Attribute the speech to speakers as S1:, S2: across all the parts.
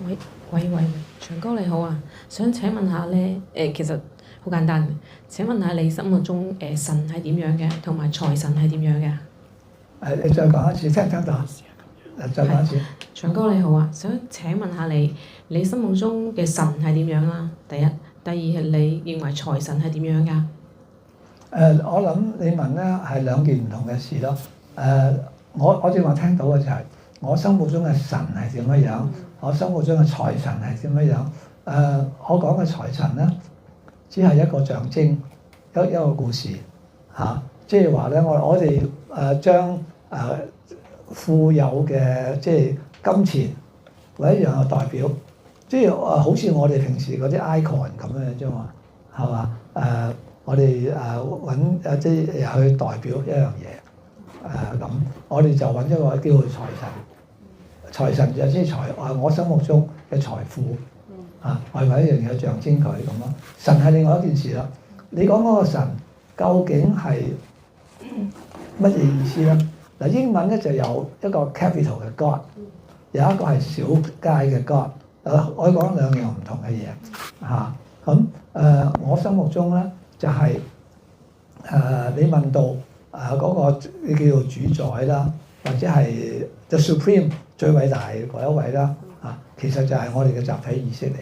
S1: 喂喂喂，長哥你好啊，想請問下咧，其實好簡單嘅，請問下你心目中神係點樣嘅，同埋財神係點樣嘅？
S2: 你再講一次，聽唔聽到？再講一次。
S1: 長哥你好啊，想請問下你心目中嘅神係點樣啦？第一，第二係你認為財神係點樣㗎？
S2: 我諗你問咧係兩件唔同嘅事咯。我正話聽到嘅就係我心目中嘅神係點樣樣，我心目中嘅財神係點樣樣。我講嘅財神咧，只係一個象徵，一個故事嚇。即係話咧，我哋將富有嘅即係金錢為一樣嘅代表，即係好似我哋平時嗰啲 icon 咁樣啫嘛，係嘛？我哋揾即係去代表一樣嘢咁，我哋就揾一個叫做財神。財神就即係我心目中嘅財富我係為一樣嘢象徵佢咁咯。神係另外一件事啦。你講嗰個神究竟係乜嘢意思咧？嗱，英文咧就有一個 capital 嘅 God， 有一個係小階嘅 God。我講兩樣唔同嘅嘢嚇。咁我心目中咧就係你問到嗰個叫做主宰啦，或者係 The Supreme 最偉大嗰一位啦其實就係我哋嘅集體意識嚟。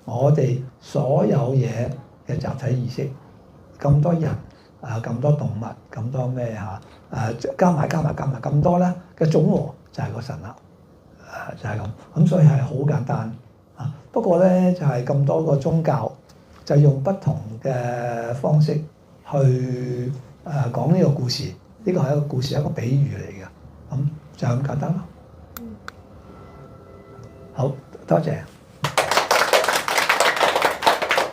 S2: 我哋所有嘢嘅集體意識，咁多人咁多動物，咁多咩加埋咁多咧嘅總和就係個神啦，就係咁。咁所以係好簡單不過咧就係咁多個宗教就用不同嘅方式去講呢個故事。呢個係一個故事，一個比喻嚟嘅。咁就咁簡單咯。好多謝。